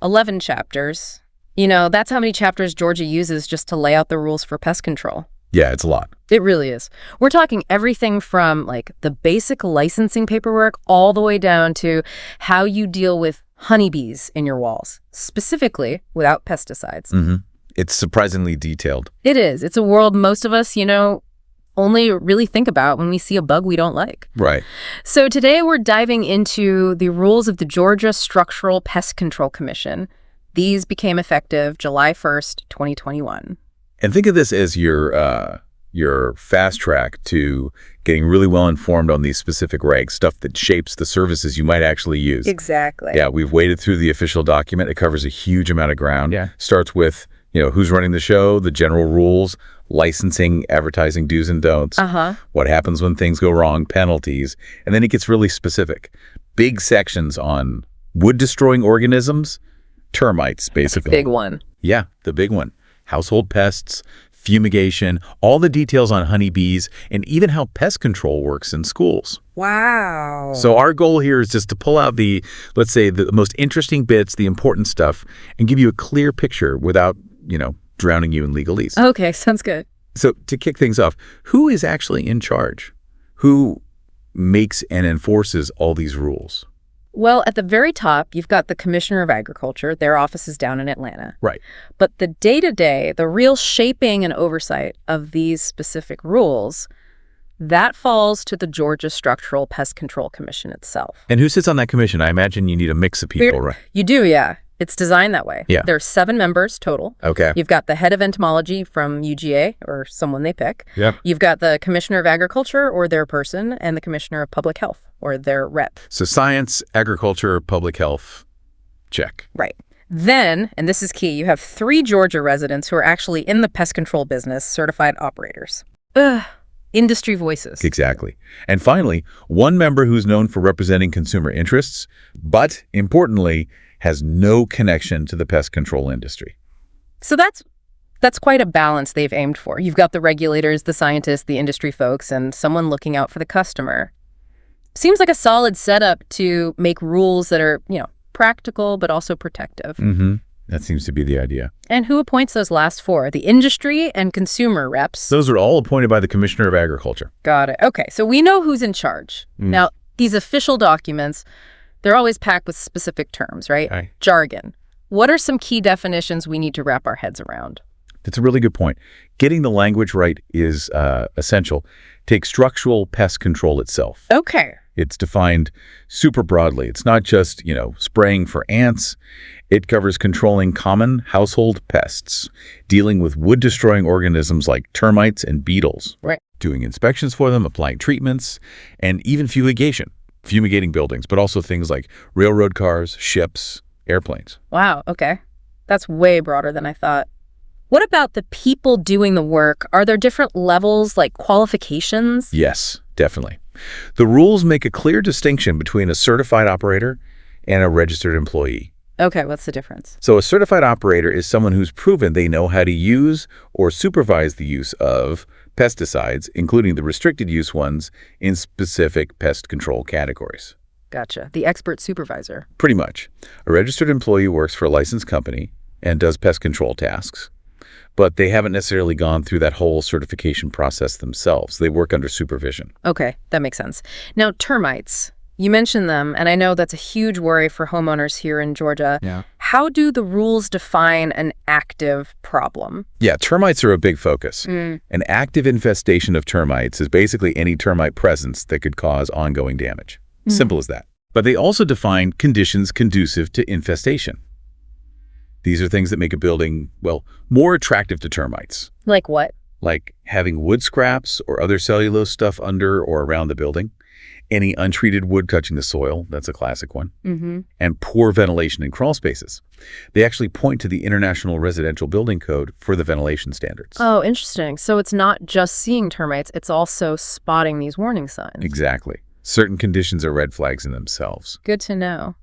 11 chapters. You know, that's how many chapters Georgia uses just to lay out the rules for pest control. Yeah, it's a lot. It really is. We're talking everything from, like, the basic licensing paperwork all the way down to how you deal with honeybees in your walls, specifically without pesticides. Mm-hmm. It's surprisingly detailed. It is. It's a world most of us, only really think about when we see a bug we don't like. Right. So today we're diving into the rules of the Georgia Structural Pest Control Commission. These became effective July 1st, 2021. And think of this as your fast track to getting really well informed on these specific regs, stuff that shapes the services you might actually use. Exactly. Yeah, we've waded through the official document. It covers a huge amount of ground. Yeah. Starts with, who's running the show, the general rules, licensing, advertising do's and don'ts, what happens when things go wrong, penalties, and then it gets really specific. Big sections on wood-destroying organisms, termites, basically. Big one. Yeah, the big one. Household pests, fumigation, all the details on honeybees, and even how pest control works in schools. Wow. So our goal here is just to pull out let's say, the most interesting bits, the important stuff, and give you a clear picture without, drowning you in legalese. Okay, sounds good. So to kick things off, who is actually in charge? Who makes and enforces all these rules? Well, at the very top, you've got the Commissioner of Agriculture. Their office is down in Atlanta. Right. But the day-to-day, the real shaping and oversight of these specific rules, that falls to the Georgia Structural Pest Control Commission itself. And who sits on that commission? I imagine you need a mix of people, right? You do, yeah. It's designed that way. Yeah. There's 7 members total. Okay. You've got the head of entomology from UGA, or someone they pick. Yep. You've got the Commissioner of Agriculture, or their person, and the Commissioner of Public Health, or their rep. So science, agriculture, public health, check. Right. Then, and this is key, you have 3 Georgia residents who are actually in the pest control business, certified operators. Industry voices. Exactly. And finally, 1 member who's known for representing consumer interests, but importantly, has no connection to the pest control industry. So that's quite a balance they've aimed for. You've got the regulators, the scientists, the industry folks, and someone looking out for the customer. Seems like a solid setup to make rules that are, practical but also protective. Mm-hmm. That seems to be the idea. And who appoints those last 4? The industry and consumer reps. Those are all appointed by the Commissioner of Agriculture. Got it. Okay, so we know who's in charge. Now, these official documents, they're always packed with specific terms, right? Aye. Jargon. What are some key definitions we need to wrap our heads around? That's a really good point. Getting the language right is essential. Take structural pest control itself. Okay. It's defined super broadly. It's not just, spraying for ants. It covers controlling common household pests, dealing with wood-destroying organisms like termites and beetles, Right. doing inspections for them, applying treatments, and even fumigation, fumigating buildings, but also things like railroad cars, ships, airplanes. Wow, okay. That's way broader than I thought. What about the people doing the work? Are there different levels, like qualifications? Yes, definitely. The rules make a clear distinction between a certified operator and a registered employee. Okay, what's the difference? So a certified operator is someone who's proven they know how to use or supervise the use of pesticides, including the restricted use ones, in specific pest control categories. Gotcha. The expert supervisor. Pretty much. A registered employee works for a licensed company and does pest control tasks, but they haven't necessarily gone through that whole certification process themselves. They work under supervision. Okay, that makes sense. Now, termites. You mentioned them, and I know that's a huge worry for homeowners here in Georgia. Yeah. How do the rules define an active problem? Yeah, termites are a big focus. An active infestation of termites is basically any termite presence that could cause ongoing damage. Simple as that. But they also define conditions conducive to infestation. These are things that make a building, more attractive to termites. Like what? Like having wood scraps or other cellulose stuff under or around the building. Any untreated wood touching the soil, that's a classic one. And poor ventilation in crawl spaces. They actually point to the International Residential Building Code for the ventilation standards. Oh, interesting. So it's not just seeing termites, it's also spotting these warning signs. Exactly. Certain conditions are red flags in themselves. Good to know.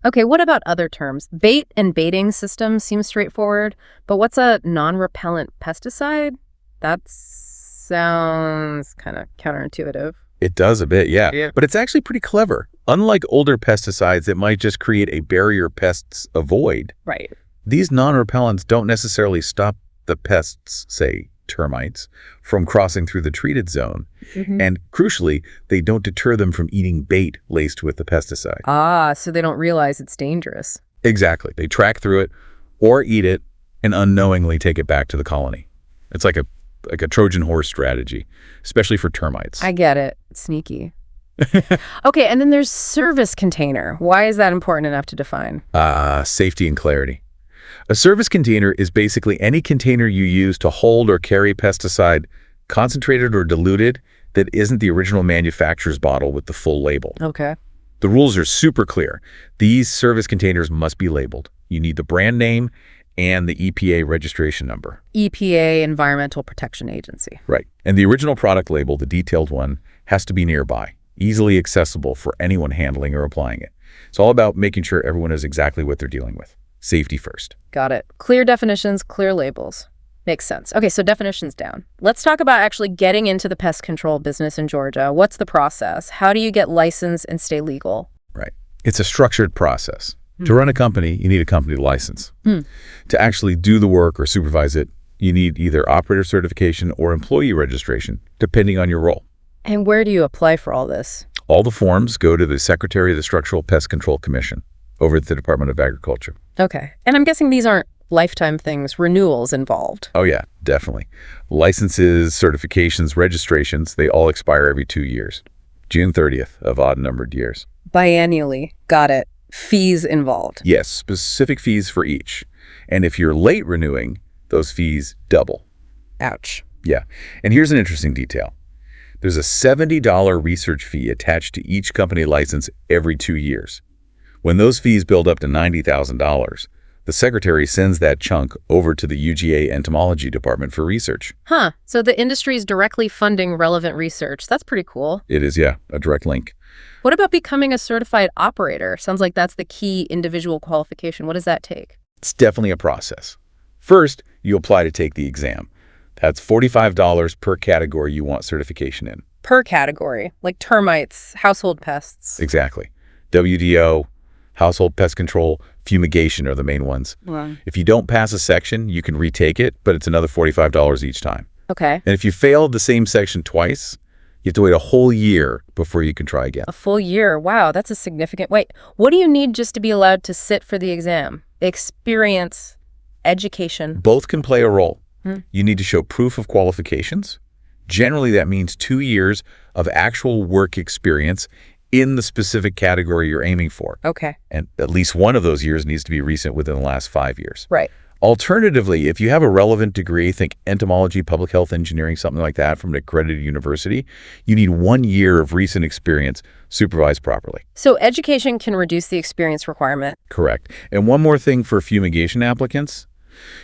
Okay, what about other terms? Bait and baiting system seems straightforward, but what's a non-repellent pesticide? That sounds kind of counterintuitive. It does a bit, yeah. But it's actually pretty clever. Unlike older pesticides that might just create a barrier pests avoid, Right. these non-repellents don't necessarily stop the pests, say termites, from crossing through the treated zone. And crucially, they don't deter them from eating bait laced with the pesticide. Ah, so they don't realize it's dangerous. Exactly. They track through it or eat it and unknowingly take it back to the colony. It's like a Trojan horse strategy, especially for termites. I get it. It's sneaky. Okay, and then there's service container. Why is that important enough to define? Safety and clarity. A service container is basically any container you use to hold or carry pesticide, concentrated or diluted, that isn't the original manufacturer's bottle with the full label. Okay. The rules are super clear. These service containers must be labeled. You need the brand name and the EPA registration number. EPA, Environmental Protection Agency. Right. And the original product label, the detailed one, has to be nearby, easily accessible for anyone handling or applying it. It's all about making sure everyone knows exactly what they're dealing with. Safety first. Got it. Clear definitions, clear labels. Makes sense. Okay, so definitions down. Let's talk about actually getting into the pest control business in Georgia. What's the process? How do you get licensed and stay legal? Right. It's a structured process. To run a company, you need a company license. To actually do the work or supervise it, you need either operator certification or employee registration, depending on your role. And where do you apply for all this? All the forms go to the Secretary of the Structural Pest Control Commission over at the Department of Agriculture. Okay. And I'm guessing these aren't lifetime things, renewals involved. Oh yeah, definitely. Licenses, certifications, registrations, they all expire every 2 years. June 30th of odd-numbered years. Biannually. Got it. Fees involved. Yes, specific fees for each. And if you're late renewing, those fees double. Ouch. Yeah. And here's an interesting detail. There's a $70 research fee attached to each company license every 2 years. When those fees build up to $90,000, the secretary sends that chunk over to the UGA entomology department for research. Huh. So the industry is directly funding relevant research. That's pretty cool. It is, yeah, a direct link. What about becoming a certified operator? Sounds like that's the key individual qualification. What does that take? It's definitely a process. First, you apply to take the exam. That's $45 per category you want certification in. Per category, like termites, household pests. Exactly. WDO, household pest control, fumigation are the main ones. Wow. If you don't pass a section, you can retake it, but it's another $45 each time. Okay. And if you fail the same section twice, you have to wait a whole year before you can try again. A full year. Wow, that's a significant wait. What do you need just to be allowed to sit for the exam? Experience, education. Both can play a role. You need to show proof of qualifications. Generally, that means 2 years of actual work experience in the specific category you're aiming for. Okay. And at least one of those years needs to be recent within the last 5 years. Right. Alternatively, if you have a relevant degree, think entomology, public health engineering, something like that from an accredited university, you need 1 year of recent experience supervised properly. So education can reduce the experience requirement. Correct. And one more thing for fumigation applicants,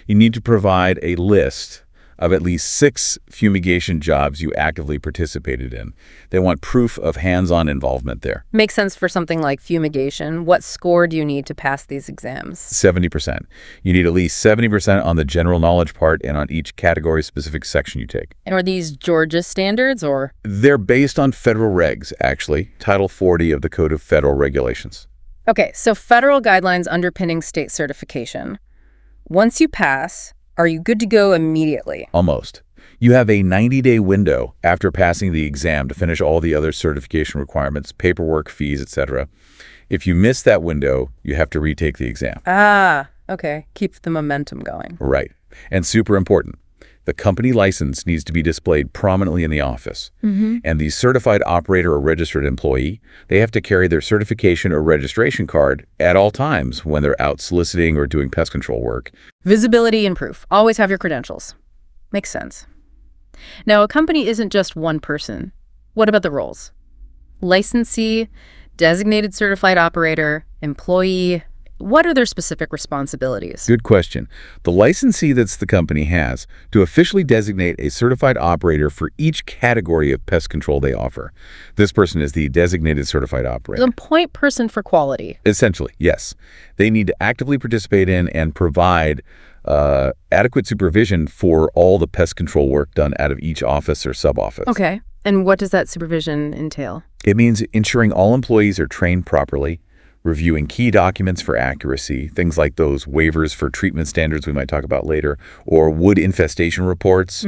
you need to provide a list of at least 6 fumigation jobs you actively participated in. They want proof of hands-on involvement there. Makes sense for something like fumigation. What score do you need to pass these exams? 70%. You need at least 70% on the general knowledge part and on each category-specific section you take. And are these Georgia standards or? They're based on federal regs, actually. Title 40 of the Code of Federal Regulations. Okay, so federal guidelines underpinning state certification. Once you pass, are you good to go immediately? Almost. You have a 90-day window after passing the exam to finish all the other certification requirements, paperwork, fees, etc. If you miss that window, you have to retake the exam. Ah, okay. Keep the momentum going. Right. And super important, the company license needs to be displayed prominently in the office. And the certified operator or registered employee, they have to carry their certification or registration card at all times when they're out soliciting or doing pest control work. Visibility and proof. Always have your credentials. Makes sense. Now, a company isn't just one person. What about the roles? Licensee, designated certified operator, employee. What are their specific responsibilities? Good question. The licensee that's the company has to officially designate a certified operator for each category of pest control they offer. This person is the designated certified operator. The point person for quality. Essentially, yes. They need to actively participate in and provide adequate supervision for all the pest control work done out of each office or sub-office. Okay. And what does that supervision entail? It means ensuring all employees are trained properly, reviewing key documents for accuracy, things like those waivers for treatment standards we might talk about later, or wood infestation reports,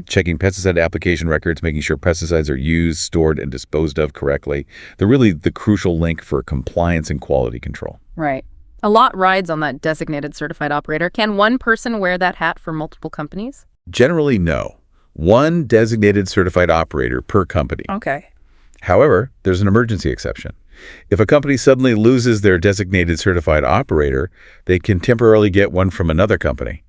checking pesticide application records, making sure pesticides are used, stored, and disposed of correctly. They're really the crucial link for compliance and quality control. Right. A lot rides on that designated certified operator. Can one person wear that hat for multiple companies? Generally, no. One designated certified operator per company. Okay. However, there's an emergency exception. If a company suddenly loses their designated certified operator, they can temporarily get one from another company.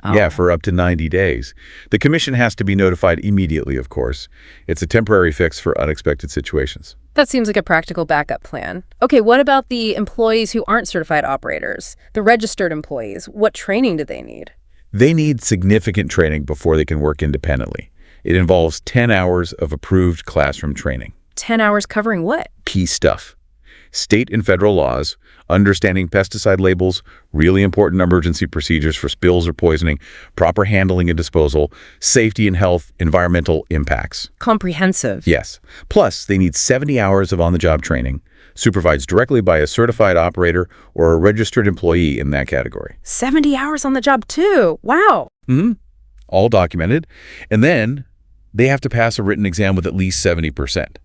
Oh. Yeah, for up to 90 days. The commission has to be notified immediately, of course. It's a temporary fix for unexpected situations. That seems like a practical backup plan. Okay, what about the employees who aren't certified operators? The registered employees, what training do they need? They need significant training before they can work independently. It involves 10 hours of approved classroom training. 10 hours covering what? Key stuff. State and federal laws, understanding pesticide labels, really important emergency procedures for spills or poisoning, proper handling and disposal, safety and health, environmental impacts. Comprehensive. Yes. Plus, they need 70 hours of on-the-job training, supervised directly by a certified operator or a registered employee in that category. 70 hours on the job too. Wow. All documented. And then they have to pass a written exam with at least 70%.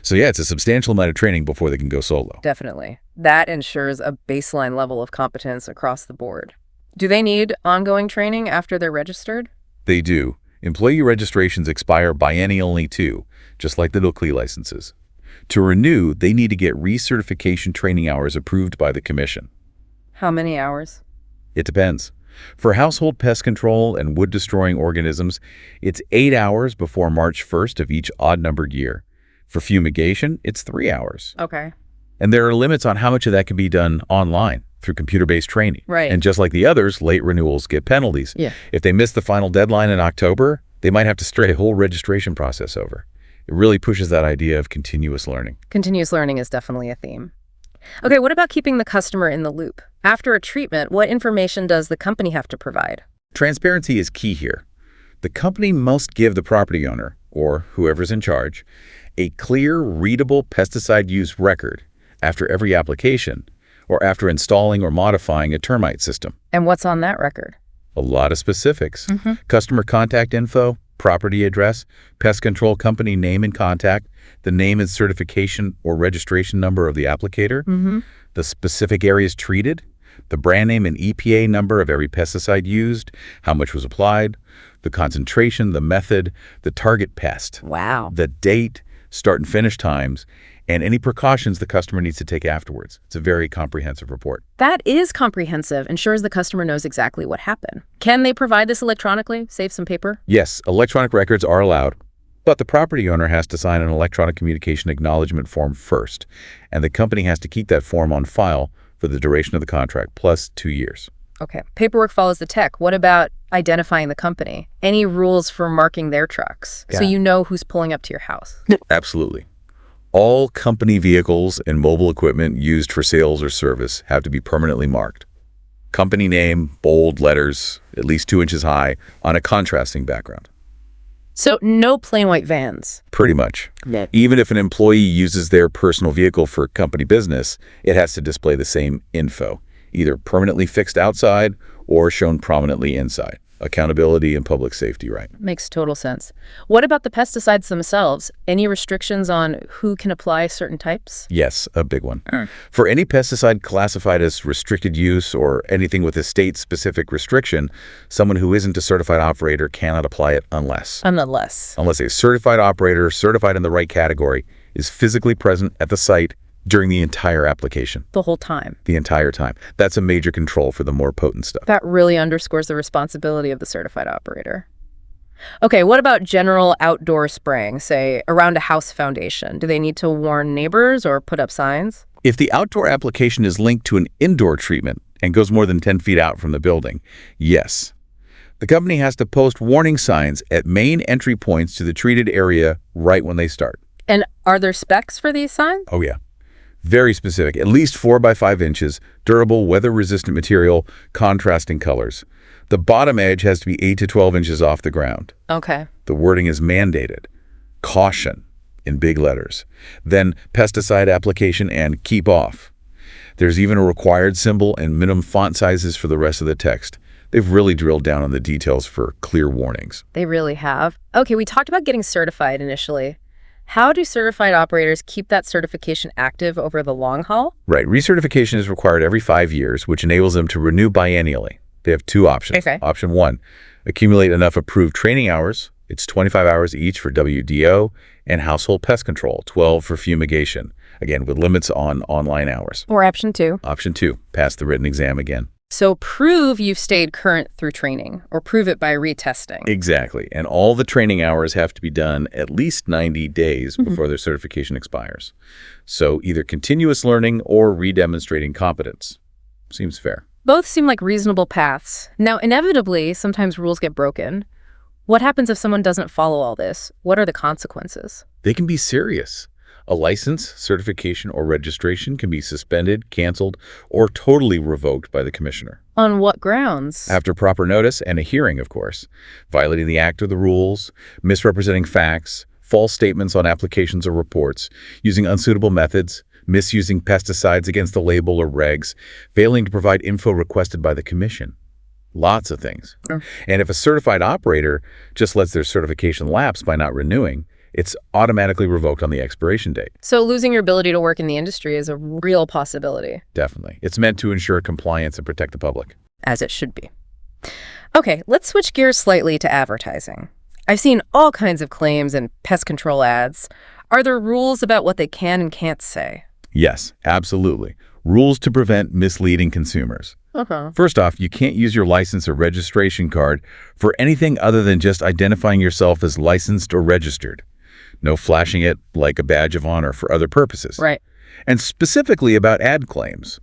So yeah, it's a substantial amount of training before they can go solo. Definitely. That ensures a baseline level of competence across the board. Do they need ongoing training after they're registered? They do. Employee registrations expire biennially too, just like the NOCLI licenses. To renew, they need to get recertification training hours approved by the commission. How many hours? It depends. For household pest control and wood-destroying organisms, it's 8 hours before March 1st of each odd-numbered year. For fumigation, it's 3 hours. Okay. And there are limits on how much of that can be done online through computer-based training. Right. And just like the others, late renewals get penalties. Yeah. If they miss the final deadline in October, they might have to start a whole registration process over. It really pushes that idea of continuous learning. Continuous learning is definitely a theme. Okay, what about keeping the customer in the loop? After a treatment, what information does the company have to provide? Transparency is key here. The company must give the property owner, or whoever's in charge, a clear, readable pesticide use record after every application or after installing or modifying a termite system. And what's on that record? A lot of specifics. Customer contact info, property address, pest control company name and contact, the name and certification or registration number of the applicator, the specific areas treated, the brand name and EPA number of every pesticide used, how much was applied, the concentration, the method, the target pest, Wow. the date, start and finish times, and any precautions the customer needs to take afterwards. It's a very comprehensive report. That is comprehensive. Ensures the customer knows exactly what happened. Can they provide this electronically? Save some paper? Yes, electronic records are allowed, but the property owner has to sign an electronic communication acknowledgement form first, and the company has to keep that form on file for the duration of the contract, plus 2 years. Okay. Paperwork follows the tech. What about identifying the company? Any rules for marking their trucks so Yeah. you know who's pulling up to your house? Absolutely. All company vehicles and mobile equipment used for sales or service have to be permanently marked. Company name, bold letters, at least 2 inches high, on a contrasting background. So no plain white vans. Pretty much. Yeah. Even if an employee uses their personal vehicle for company business, it has to display the same info, either permanently fixed outside or shown prominently inside. Accountability and public safety, right? Makes total sense. What about the pesticides themselves? Any restrictions on who can apply certain types? Yes, a big one. For any pesticide classified as restricted use or anything with a state-specific restriction, someone who isn't a certified operator cannot apply it unless a certified operator, certified in the right category, is physically present at the site during the entire application. The whole time. The entire time. That's a major control for the more potent stuff. That really underscores the responsibility of the certified operator. Okay, what about general outdoor spraying, say around a house foundation? Do they need to warn neighbors or put up signs? If the outdoor application is linked to an indoor treatment and goes more than 10 feet out from the building, yes. The company has to post warning signs at main entry points to the treated area right when they start. And are there specs for these signs? Oh yeah. Very specific, at least 4 by 5 inches, durable, weather-resistant material, contrasting colors. The bottom edge has to be 8 to 12 inches off the ground. Okay. The wording is mandated. caution in big letters, then pesticide application and keep off. There's even a required symbol and minimum font sizes for the rest of the text. They've really drilled down on the details for clear warnings. They really have. Okay, we talked about getting certified initially. How do certified operators keep that certification active over the long haul? Right. Recertification is required every 5 years, which enables them to renew biennially. They have two options. Okay. Option 1, accumulate enough approved training hours. It's 25 hours each for WDO and household pest control, 12 for fumigation, again, with limits on online hours. Or option 2. Option 2, pass the written exam again. So prove you've stayed current through training, or prove it by retesting. Exactly. And all the training hours have to be done at least 90 days before their certification expires. So either continuous learning or redemonstrating competence. Seems fair. Both seem like reasonable paths. Now, inevitably, sometimes rules get broken. What happens if someone doesn't follow all this? What are the consequences? They can be serious. A license, certification, or registration can be suspended, canceled, or totally revoked by the commissioner. On what grounds? After proper notice and a hearing, of course. Violating the act or the rules, misrepresenting facts, false statements on applications or reports, using unsuitable methods, misusing pesticides against the label or regs, failing to provide info requested by the commission. Lots of things. Sure. And if a certified operator just lets their certification lapse by not renewing, it's automatically revoked on the expiration date. So losing your ability to work in the industry is a real possibility. Definitely. It's meant to ensure compliance and protect the public. As it should be. Okay, let's switch gears slightly to advertising. I've seen all kinds of claims and pest control ads. Are there rules about what they can and can't say? Yes, absolutely. Rules to prevent misleading consumers. First off, you can't use your license or registration card for anything other than just identifying yourself as licensed or registered. No flashing it like a badge of honor for other purposes. Right. And specifically about ad claims.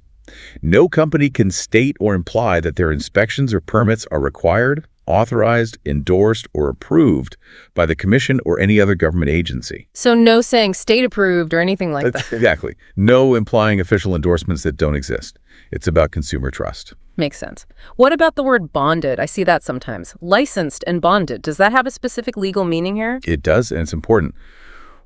No company can state or imply that their inspections or permits are required, authorized, endorsed, or approved by the commission or any other government agency. So no saying state approved or anything like that. Exactly. No implying official endorsements that don't exist. It's about consumer trust. Makes sense. What about the word bonded? I see that sometimes. Licensed and bonded. Does that have a specific legal meaning here? It does, and it's important.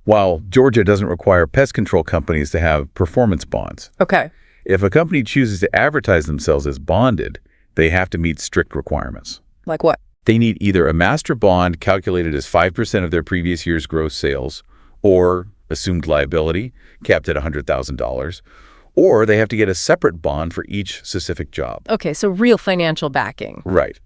While Georgia doesn't require pest control companies to have performance bonds, Okay. if a company chooses to advertise themselves as bonded, they have to meet strict requirements. Like what? They need either a master bond calculated as 5% of their previous year's gross sales, or assumed liability capped at $100,000, or they have to get a separate bond for each specific job. Okay, so real financial backing. Right.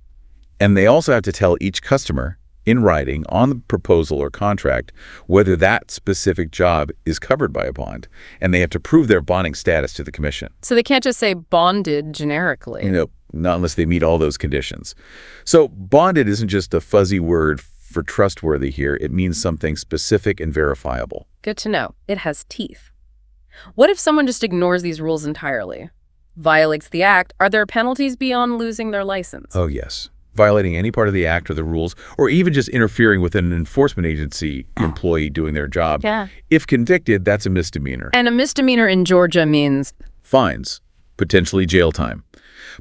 And they also have to tell each customer in writing on the proposal or contract whether that specific job is covered by a bond, and they have to prove their bonding status to the commission. So they can't just say bonded generically. Not unless they meet all those conditions. So bonded isn't just a fuzzy word for trustworthy here. It means something specific and verifiable. Good to know. It has teeth. What if someone just ignores these rules entirely? Violates the act? Are there penalties beyond losing their license? Oh, yes. Violating any part of the act or the rules, or even just interfering with an enforcement agency employee doing their job. Yeah. If convicted, that's a misdemeanor. And a misdemeanor in Georgia means? Fines, potentially jail time.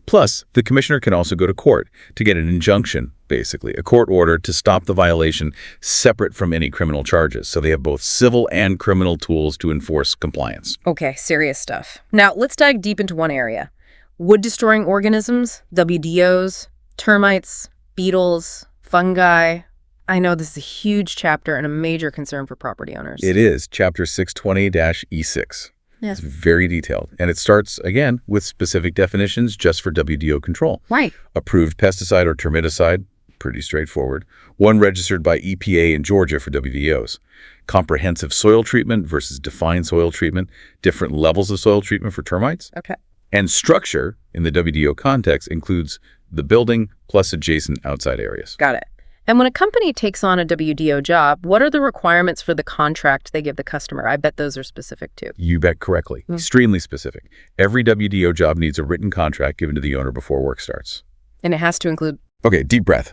Plus, the commissioner can also go to court to get an injunction, basically, a court order to stop the violation separate from any criminal charges. So they have both civil and criminal tools to enforce compliance. Okay, serious stuff. Now, let's dive deep into one area. Wood-destroying organisms, WDOs, termites, beetles, fungi. I know this is a huge chapter and a major concern for property owners. It is, Chapter 620-E6. Yeah. It's very detailed. And it starts, again, with specific definitions just for WDO control. Right. Approved pesticide or termiticide, pretty straightforward. One registered by EPA in Georgia for WDOs. Comprehensive soil treatment versus defined soil treatment. Different levels of soil treatment for termites. Okay. And structure, in the WDO context, includes the building plus adjacent outside areas. Got it. And when a company takes on a WDO job, what are the requirements for the contract they give the customer? I bet those are specific too. You bet correctly. Extremely specific. Every WDO job needs a written contract given to the owner before work starts. And it has to include? Okay, deep breath.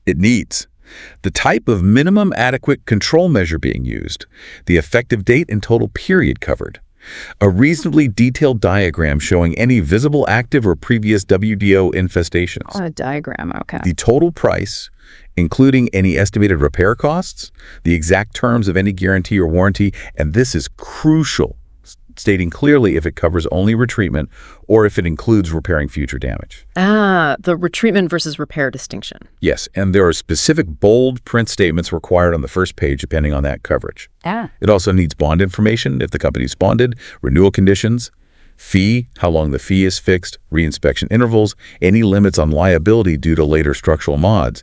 It needs the type of minimum adequate control measure being used, the effective date and total period covered, a reasonably detailed diagram showing any visible active or previous WDO infestations, A diagram, okay. the total price, including any estimated repair costs, the exact terms of any guarantee or warranty, and this is crucial, stating clearly if it covers only retreatment or if it includes repairing future damage. Ah, the retreatment versus repair distinction. Yes, and there are specific bold print statements required on the first page depending on that coverage. It also needs bond information if the company's bonded, renewal conditions, fee, how long the fee is fixed, reinspection intervals, any limits on liability due to later structural mods.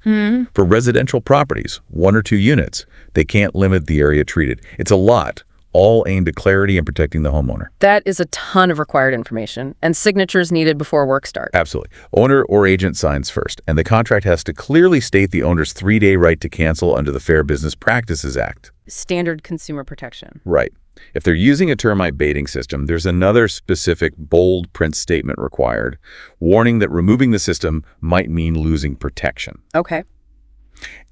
For residential properties, 1 or 2 units, they can't limit the area treated. It's a lot, all aimed at clarity and protecting the homeowner. That is a ton of required information, and signatures needed before work starts. Absolutely. Owner or agent signs first, and the contract has to clearly state the owner's 3-day right to cancel under the Fair Business Practices Act. Standard consumer protection. Right. If they're using a termite baiting system, there's another specific bold print statement required, warning that removing the system might mean losing protection. Okay.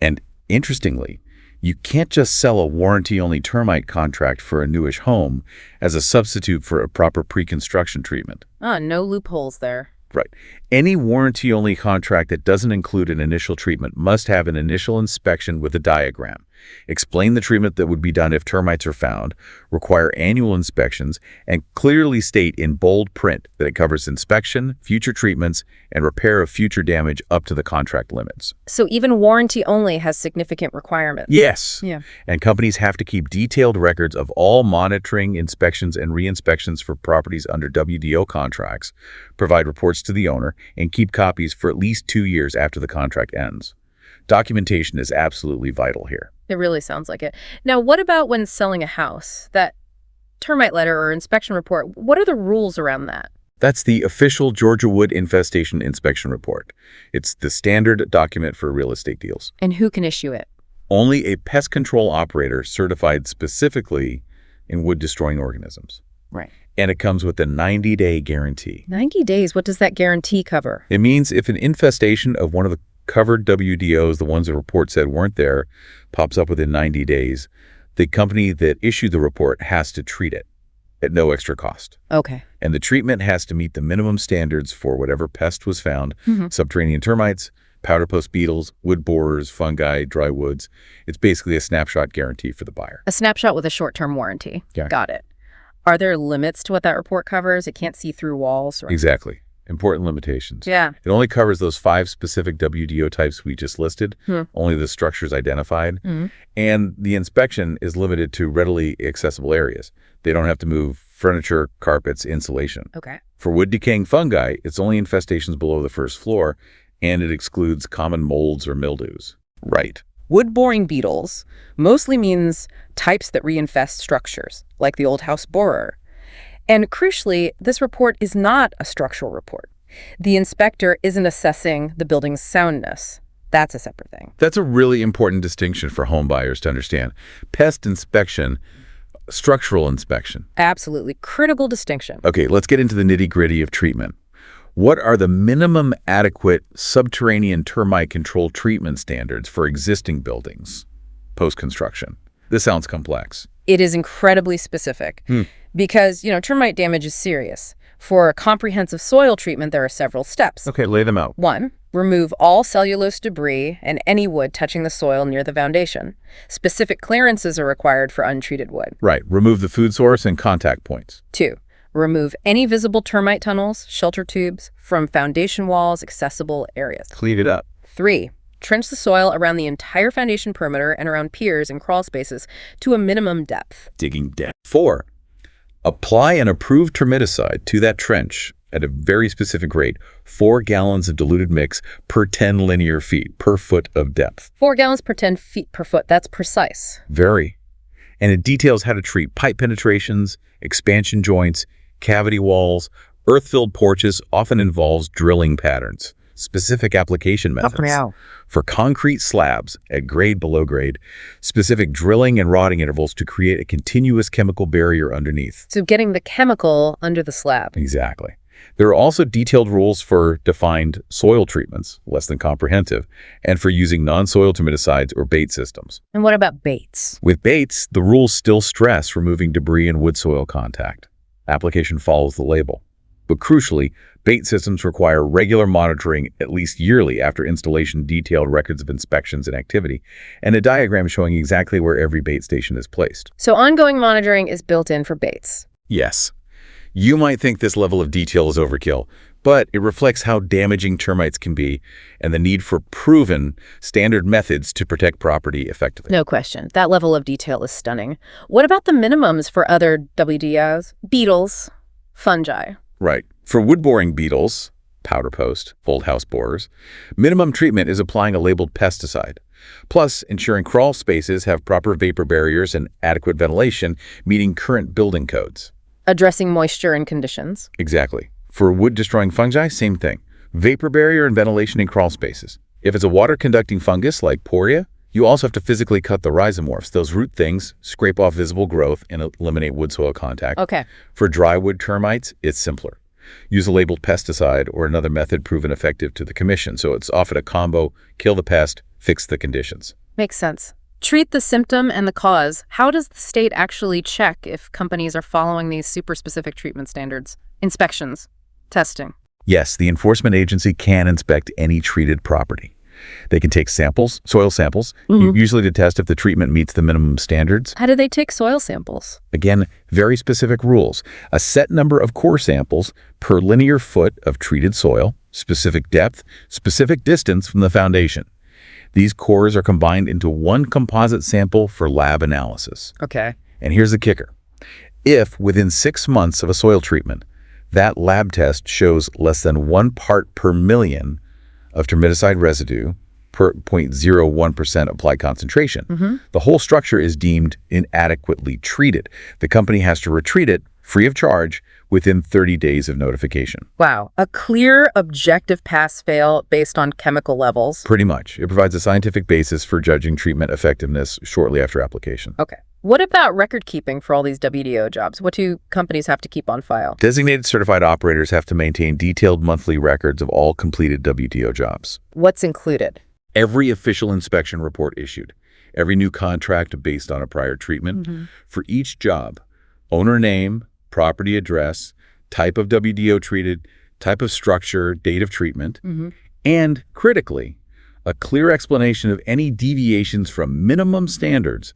And interestingly, you can't just sell a warranty-only termite contract for a newish home as a substitute for a proper pre-construction treatment. No loopholes there. Right. Any warranty-only contract that doesn't include an initial treatment must have an initial inspection with a diagram, explain the treatment that would be done if termites are found, require annual inspections, and clearly state in bold print that it covers inspection, future treatments, and repair of future damage up to the contract limits. So even warranty only has significant requirements. Yes. Yeah. And companies have to keep detailed records of all monitoring, inspections, and re-inspections for properties under WDO contracts, provide reports to the owner, and keep copies for at least 2 years after the contract ends. Documentation is absolutely vital here. It really sounds like it. Now, what about when selling a house? That termite letter or inspection report, what are the rules around that? That's the official Georgia Wood Infestation Inspection Report. It's the standard document for real estate deals. And who can issue it? Only a pest control operator certified specifically in wood-destroying organisms. Right. And it comes with a 90-day guarantee. 90 days, what does that guarantee cover? It means if an infestation of one of the covered WDOs, the ones the report said weren't there, pops up within 90 days, the company that issued the report has to treat it at no extra cost. Okay. And the treatment has to meet the minimum standards for whatever pest was found, subterranean termites, powder post beetles, wood borers, fungi, dry woods. It's basically a snapshot guarantee for the buyer. A snapshot with a short-term warranty. Yeah. Got it. Are there limits to what that report covers? It can't see through walls? Or... Exactly. Important limitations. Yeah. It only covers those 5 specific WDO types we just listed, only the structures identified, and the inspection is limited to readily accessible areas. They don't have to move furniture, carpets, insulation. Okay. For wood-decaying fungi, it's only infestations below the first floor, and it excludes common molds or mildews. Right. Wood-boring beetles mostly means types that reinfest structures, like the old house borer. And crucially, this report is not a structural report. The inspector isn't assessing the building's soundness. That's a separate thing. That's a really important distinction for home buyers to understand. Pest inspection, structural inspection. Absolutely. Critical distinction. Okay, let's get into the nitty-gritty of treatment. What are the minimum adequate subterranean termite control treatment standards for existing buildings post-construction? This sounds complex. It is incredibly specific because, termite damage is serious. For a comprehensive soil treatment, there are several steps. Okay, lay them out. 1, remove all cellulose debris and any wood touching the soil near the foundation. Specific clearances are required for untreated wood. Right, remove the food source and contact points. 2, remove any visible termite tunnels, shelter tubes from foundation walls, accessible areas. Clean it up. 3, trench the soil around the entire foundation perimeter and around piers and crawl spaces to a minimum depth. Digging depth. 4, apply an approved termiticide to that trench at a very specific rate, 4 gallons of diluted mix per 10 linear feet per foot of depth. 4 gallons per 10 feet per foot. That's precise. Very. And it details how to treat pipe penetrations, expansion joints, cavity walls, earth-filled porches, often involves drilling patterns. Specific application methods. For concrete slabs at grade below grade, specific drilling and rotting intervals to create a continuous chemical barrier underneath. So getting the chemical under the slab. Exactly. There are also detailed rules for defined soil treatments, less than comprehensive, and for using non-soil termiticides or bait systems. And what about baits? With baits, the rules still stress removing debris and wood soil contact. Application follows the label. But crucially, bait systems require regular monitoring at least yearly after installation, detailed records of inspections and activity, and a diagram showing exactly where every bait station is placed. So ongoing monitoring is built in for baits. Yes. You might think this level of detail is overkill, but it reflects how damaging termites can be and the need for proven standard methods to protect property effectively. No question. That level of detail is stunning. What about the minimums for other WDOs? Beetles, fungi. Right. For wood-boring beetles, powder post, old house borers, minimum treatment is applying a labeled pesticide. Plus, ensuring crawl spaces have proper vapor barriers and adequate ventilation, meeting current building codes. Addressing moisture and conditions. Exactly. For wood-destroying fungi, same thing. Vapor barrier and ventilation in crawl spaces. If it's a water-conducting fungus like poria, you also have to physically cut the rhizomorphs, those root things, scrape off visible growth, and eliminate wood-soil contact. Okay. For dry wood termites, it's simpler. Use a labeled pesticide or another method proven effective to the commission. So it's often a combo: kill the pest, fix the conditions. Makes sense. Treat the symptom and the cause. How does the state actually check if companies are following these super specific treatment standards? Inspections, testing. Yes, the enforcement agency can inspect any treated property. They can take samples, soil samples, usually to test if the treatment meets the minimum standards. How do they take soil samples? Again, very specific rules. A set number of core samples per linear foot of treated soil, specific depth, specific distance from the foundation. These cores are combined into one composite sample for lab analysis. Okay. And here's the kicker. If within 6 months of a soil treatment, that lab test shows less than 1 part per million of termiticide residue per 0.01% applied concentration, the whole structure is deemed inadequately treated. The company has to retreat it free of charge within 30 days of notification. Wow. A clear, objective pass-fail based on chemical levels. Pretty much. It provides a scientific basis for judging treatment effectiveness shortly after application. Okay. What about record keeping for all these WDO jobs? What do companies have to keep on file? Designated certified operators have to maintain detailed monthly records of all completed WDO jobs. What's included? Every official inspection report issued, every new contract based on a prior treatment. For each job, owner name, property address, type of WDO treated, type of structure, date of treatment, and critically, a clear explanation of any deviations from minimum standards,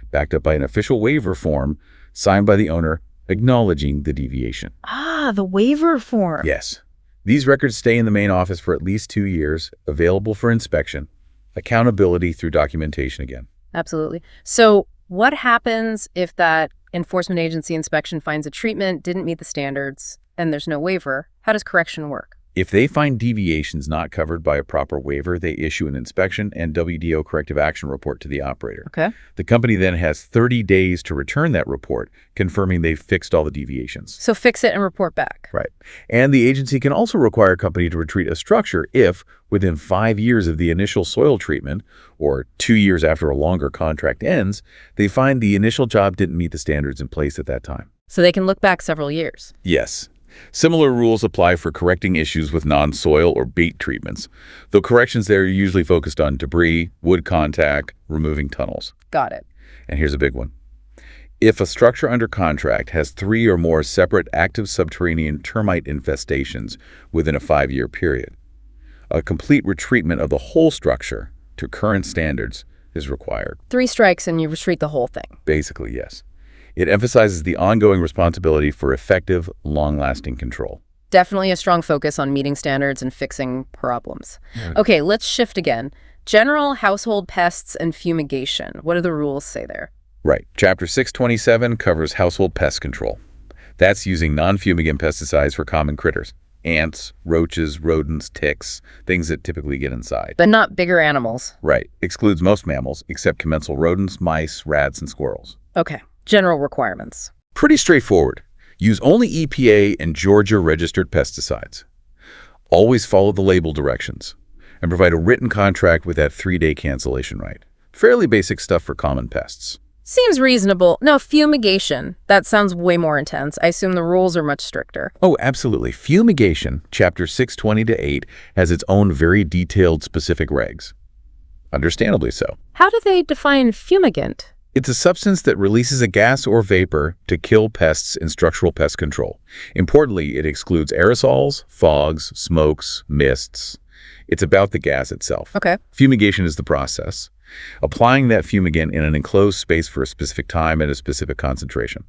backed up by an official waiver form signed by the owner acknowledging the deviation. Ah, the waiver form. Yes. These records stay in the main office for at least 2 years, available for inspection, accountability through documentation again. Absolutely. So what happens if that enforcement agency inspection finds a treatment didn't meet the standards and there's no waiver? How does correction work? If they find deviations not covered by a proper waiver, they issue an inspection and WDO corrective action report to the operator. Okay. The company then has 30 days to return that report, confirming they've fixed all the deviations. So fix it and report back. Right. And the agency can also require a company to retreat a structure if, within 5 years of the initial soil treatment, or 2 years after a longer contract ends, they find the initial job didn't meet the standards in place at that time. So they can look back several years. Yes. Similar rules apply for correcting issues with non-soil or bait treatments, though corrections there are usually focused on debris, wood contact, removing tunnels. Got it. And here's a big one. If a structure under contract has 3 or more separate active subterranean termite infestations within a 5-year period, a complete retreatment of the whole structure to current standards is required. 3 strikes and you retreat the whole thing. Basically, yes. It emphasizes the ongoing responsibility for effective, long-lasting control. Definitely a strong focus on meeting standards and fixing problems. Okay, let's shift again. General household pests and fumigation. What do the rules say there? Right. Chapter 627 covers household pest control. That's using non-fumigant pesticides for common critters. Ants, roaches, rodents, ticks, things that typically get inside. But not bigger animals. Right. Excludes most mammals, except commensal rodents, mice, rats, and squirrels. Okay. General requirements. Pretty straightforward. Use only EPA and Georgia-registered pesticides. Always follow the label directions. And provide a written contract with that 3-day cancellation right. Fairly basic stuff for common pests. Seems reasonable. Now, fumigation. That sounds way more intense. I assume the rules are much stricter. Oh, absolutely. Fumigation, Chapter 620-8, has its own very detailed specific regs. Understandably so. How do they define fumigant? It's a substance that releases a gas or vapor to kill pests in structural pest control. Importantly, it excludes aerosols, fogs, smokes, mists. It's about the gas itself. Okay. Fumigation is the process. Applying that fumigant in an enclosed space for a specific time and a specific concentration.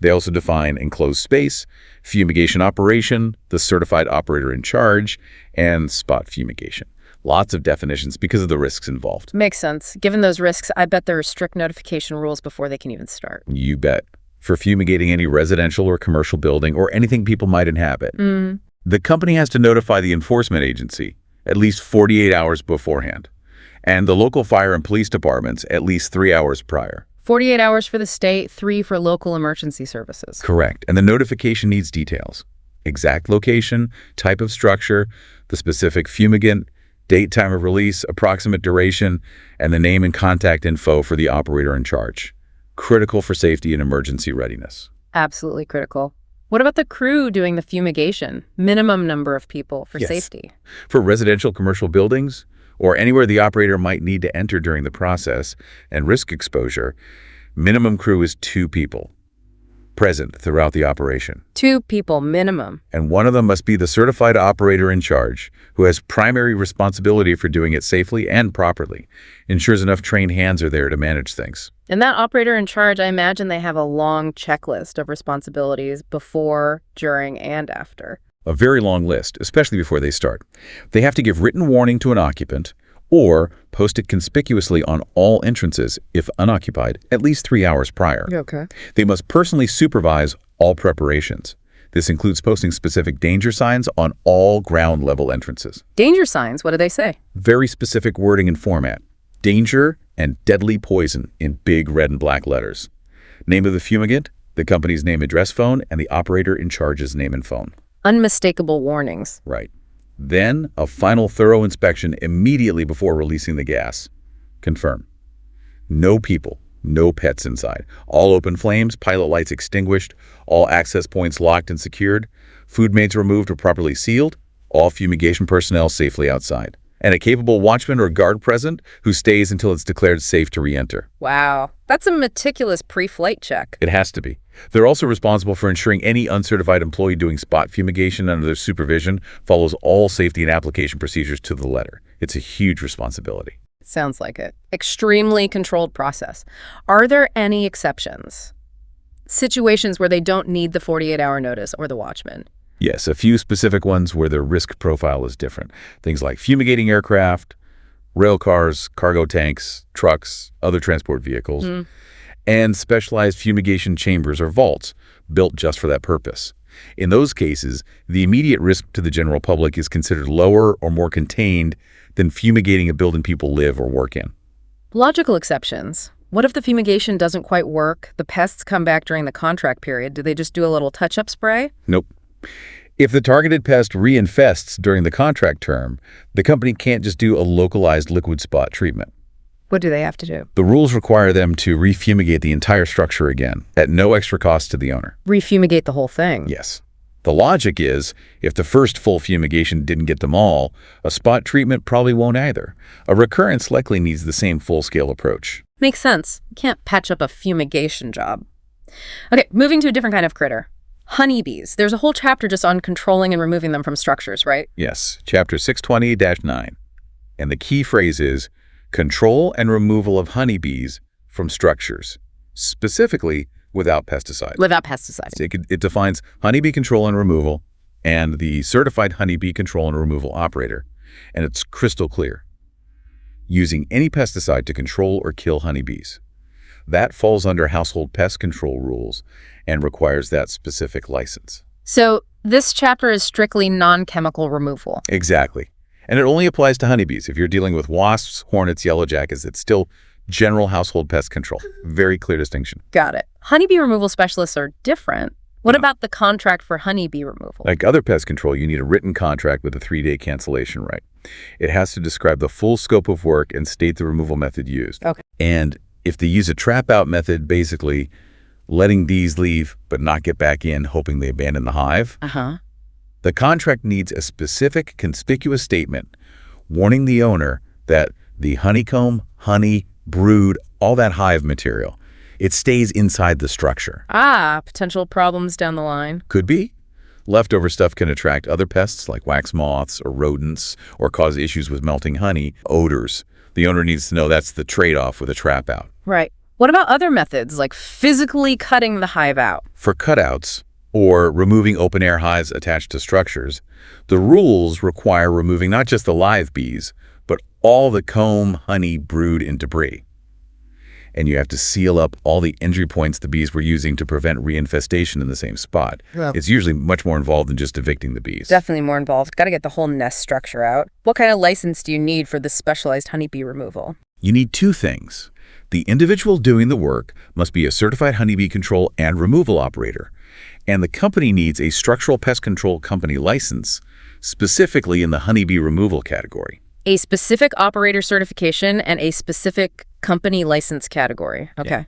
They also define enclosed space, fumigation operation, the certified operator in charge, and spot fumigation. Lots of definitions because of the risks involved. Makes sense. Given those risks, I bet there are strict notification rules before they can even start. You bet. For fumigating any residential or commercial building or anything people might inhabit, the company has to notify the enforcement agency at least 48 hours beforehand, and the local fire and police departments at least 3 hours prior. 48 hours for the state, 3 for local emergency services. Correct. And the notification needs details. Exact location, type of structure, the specific fumigant, date, time of release, approximate duration, and the name and contact info for the operator in charge. Critical for safety and emergency readiness. Absolutely critical. What about the crew doing the fumigation? Minimum number of people for safety. For residential commercial buildings, or anywhere the operator might need to enter during the process and risk exposure, minimum crew is 2 people present throughout the operation. 2 people minimum. And one of them must be the certified operator in charge, who has primary responsibility for doing it safely and properly, ensures enough trained hands are there to manage things. And that operator in charge, I imagine they have a long checklist of responsibilities before, during, and after. A very long list, especially before they start. They have to give written warning to an occupant or post it conspicuously on all entrances, if unoccupied, at least 3 hours prior. Okay. They must personally supervise all preparations. This includes posting specific danger signs on all ground-level entrances. Danger signs, what do they say? Very specific wording and format. Danger and deadly poison in big red and black letters. Name of the fumigant, the company's name, address, phone, and the operator in charge's name and phone. Unmistakable warnings. Right. Then, a final thorough inspection immediately before releasing the gas. Confirm. No people, no pets inside. All open flames, pilot lights extinguished, all access points locked and secured, food maids removed or properly sealed, all fumigation personnel safely outside, and a capable watchman or guard present who stays until it's declared safe to re-enter. Wow. That's a meticulous pre-flight check. It has to be. They're also responsible for ensuring any uncertified employee doing spot fumigation under their supervision follows all safety and application procedures to the letter. It's a huge responsibility. Sounds like it. Extremely controlled process. Are there any exceptions? Situations where they don't need the 48-hour notice or the watchman? Yes, a few specific ones where the risk profile is different. Things like fumigating aircraft, rail cars, cargo tanks, trucks, other transport vehicles, and specialized fumigation chambers or vaults built just for that purpose. In those cases, the immediate risk to the general public is considered lower or more contained than fumigating a building people live or work in. Logical exceptions. What if the fumigation doesn't quite work? The pests come back during the contract period. Do they just do a little touch-up spray? Nope. If the targeted pest reinfests during the contract term, the company can't just do a localized liquid spot treatment. What do they have to do? The rules require them to refumigate the entire structure again, at no extra cost to the owner. Refumigate the whole thing? Yes. The logic is, if the first full fumigation didn't get them all, a spot treatment probably won't either. A recurrence likely needs the same full-scale approach. Makes sense. You can't patch up a fumigation job. Okay, moving to a different kind of critter. Honeybees. There's a whole chapter just on controlling and removing them from structures, right? Yes, chapter 620-9. And the key phrase is, control and removal of honeybees from structures, specifically without pesticides. Without pesticides. It defines honeybee control and removal and the certified honeybee control and removal operator, and it's crystal clear. Using any pesticide to control or kill honeybees. That falls under household pest control rules and requires that specific license. So this chapter is strictly non-chemical removal. Exactly. And it only applies to honeybees. If you're dealing with wasps, hornets, yellow jackets, it's still general household pest control. Very clear distinction. Got it. Honeybee removal specialists are different. What about the contract for honeybee removal? Like other pest control, you need a written contract with a 3-day cancellation right. It has to describe the full scope of work and state the removal method used. Okay. And if they use a trap-out method, basically letting bees leave but not get back in, hoping they abandon the hive, the contract needs a specific, conspicuous statement warning the owner that the honeycomb, honey, brood, all that hive material It stays inside the structure. Ah, potential problems down the line. Could be. Leftover stuff can attract other pests like wax moths or rodents or cause issues with melting honey, odors. The owner needs to know that's the trade-off with a trap out. Right. What about other methods, like physically cutting the hive out? For cutouts or removing open-air hives attached to structures, the rules require removing not just the live bees, but all the comb, honey, brood, and debris. And you have to seal up all the entry points the bees were using to prevent reinfestation in the same spot. Well, it's usually much more involved than just evicting the bees. definitely more involved. Got to get the whole nest structure out. What kind of license do you need for this specialized honeybee removal? You need two things. The individual doing the work must be a certified honeybee control and removal operator, and the company needs a structural pest control company license, specifically in the honeybee removal category. A specific operator certification and a specific company license category. Okay. Yeah.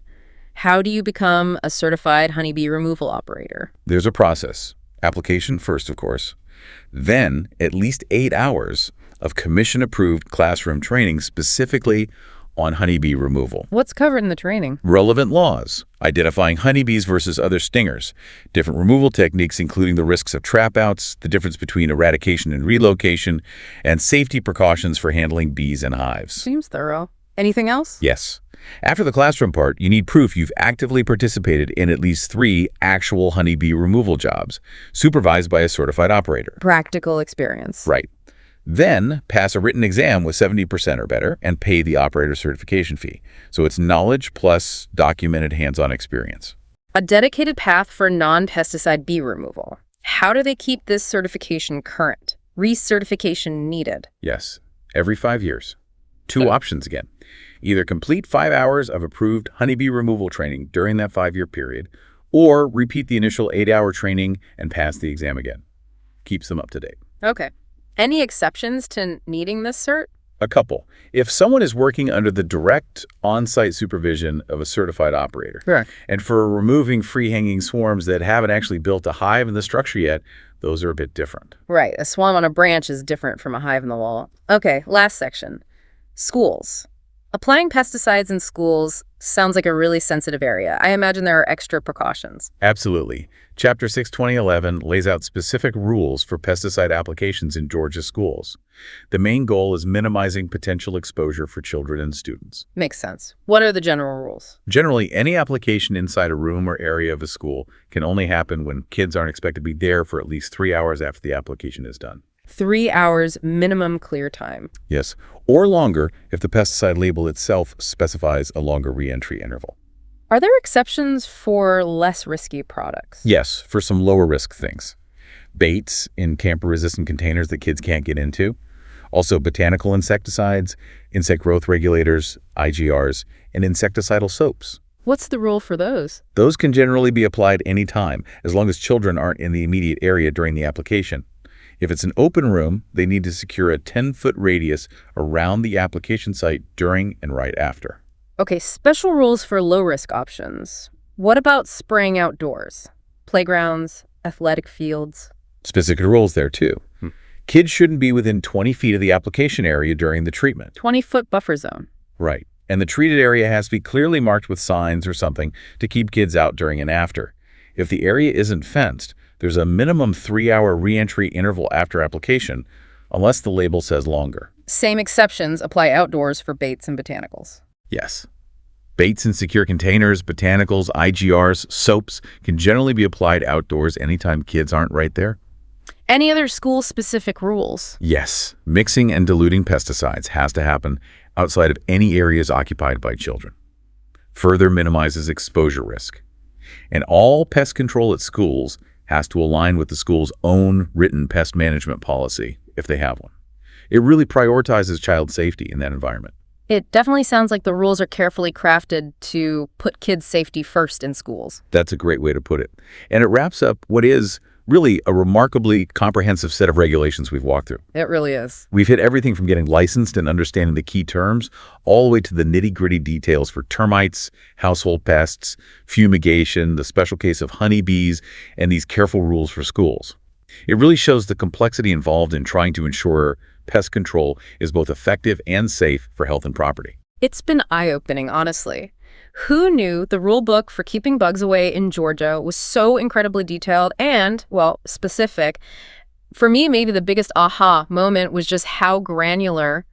How do you become a certified honeybee removal operator? There's a process. Application first, of course. Then, at least 8 hours of commission-approved classroom training specifically on honeybee removal. What's covered in the training? Relevant laws, identifying honeybees versus other stingers, different removal techniques including the risks of trap-outs, the difference between eradication and relocation, and safety precautions for handling bees and hives. Seems thorough. Anything else? Yes. After the classroom part, you need proof you've actively participated in at least 3 actual honeybee removal jobs, supervised by a certified operator. Practical experience. Right. Then pass a written exam with 70% or better and pay the operator certification fee. So it's knowledge plus documented hands-on experience. A dedicated path for non-pesticide bee removal. How do they keep this certification current? Recertification needed. Yes, every 5 years. 2 options again. Either complete 5 hours of approved honeybee removal training during that 5-year period, or repeat the initial 8-hour training and pass the exam again. Keeps them up to date. Okay. Any exceptions to needing this cert? A couple. If someone is working under the direct on-site supervision of a certified operator, Sure. and for removing free-hanging swarms that haven't actually built a hive in the structure yet, those are a bit different. Right. A swarm on a branch is different from a hive in the wall. Okay, last section. Schools. Applying pesticides in schools sounds like a really sensitive area. I imagine there are extra precautions. Absolutely. Chapter 6/2011 lays out specific rules for pesticide applications in Georgia schools. The main goal is minimizing potential exposure for children and students. Makes sense. What are the general rules? Generally, any application inside a room or area of a school can only happen when kids aren't expected to be there for at least 3 hours after the application is done. 3 hours minimum clear time. Yes, or longer if the pesticide label itself specifies a longer re-entry interval. Are there exceptions for less risky products? Yes, for some lower risk things. Baits in camper-resistant containers that kids can't get into. Also botanical insecticides, insect growth regulators, IGRs, and insecticidal soaps. What's the rule for those? Those can generally be applied anytime, as long as children aren't in the immediate area during the application. If it's an open room, they need to secure a 10-foot radius around the application site during and right after. Okay, special rules for low-risk options. What about spraying outdoors? Playgrounds, athletic fields? Specific rules there, too. Kids shouldn't be within 20 feet of the application area during the treatment. 20-foot buffer zone. Right. And the treated area has to be clearly marked with signs or something to keep kids out during and after. If the area isn't fenced, there's a minimum 3-hour re-entry interval after application, unless the label says longer. Same exceptions apply outdoors for baits and botanicals. Yes. Baits in secure containers, botanicals, IGRs, soaps can generally be applied outdoors anytime kids aren't right there. Any other school-specific rules? Yes. Mixing and diluting pesticides has to happen outside of any areas occupied by children. Further minimizes exposure risk. And all pest control at schools has to align with the school's own written pest management policy, if they have one. It really prioritizes child safety in that environment. It definitely sounds like the rules are carefully crafted to put kids' safety first in schools. That's a great way to put it. And it wraps up what is really a remarkably comprehensive set of regulations we've walked through. It really is. We've hit everything from getting licensed and understanding the key terms, all the way to the nitty-gritty details for termites, household pests, fumigation, the special case of honeybees, and these careful rules for schools. It really shows the complexity involved in trying to ensure pest control is both effective and safe for health and property. It's been eye-opening, honestly. Who knew the rule book for keeping bugs away in Georgia was so incredibly detailed and, well, specific? For me, maybe the biggest aha moment was just how granular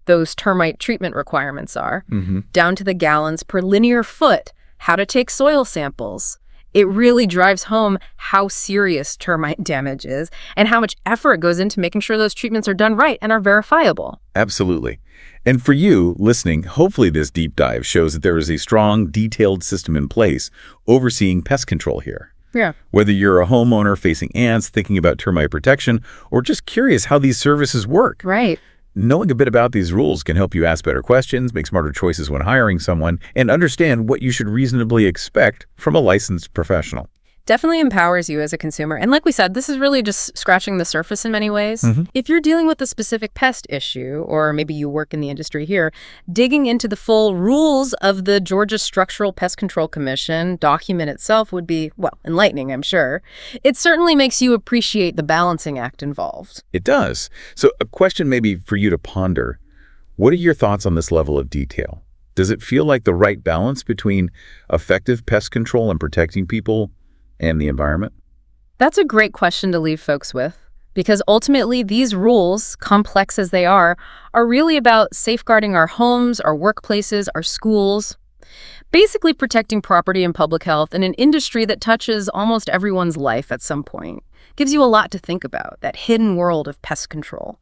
those termite treatment requirements are, down to the gallons per linear foot, how to take soil samples. It really drives home how serious termite damage is and how much effort goes into making sure those treatments are done right and are verifiable. Absolutely. And for you listening, hopefully this deep dive shows that there is a strong, detailed system in place overseeing pest control here. Yeah. Whether you're a homeowner facing ants, thinking about termite protection, or just curious how these services work. Right. Knowing a bit about these rules can help you ask better questions, make smarter choices when hiring someone, and understand what you should reasonably expect from a licensed professional. Definitely empowers you as a consumer. And like we said, this is really just scratching the surface in many ways. If you're dealing with a specific pest issue, or maybe you work in the industry here, digging into the full rules of the Georgia Structural Pest Control Commission document itself would be, well, enlightening, I'm sure. It certainly makes you appreciate the balancing act involved. It does. So a question maybe for you to ponder. What are your thoughts on this level of detail? Does it feel like the right balance between effective pest control and protecting people and the environment? That's a great question to leave folks with, because ultimately these rules, complex as they are really about safeguarding our homes, our workplaces, our schools, basically protecting property and public health in an industry that touches almost everyone's life at some point. Gives you a lot to think about, that hidden world of pest control.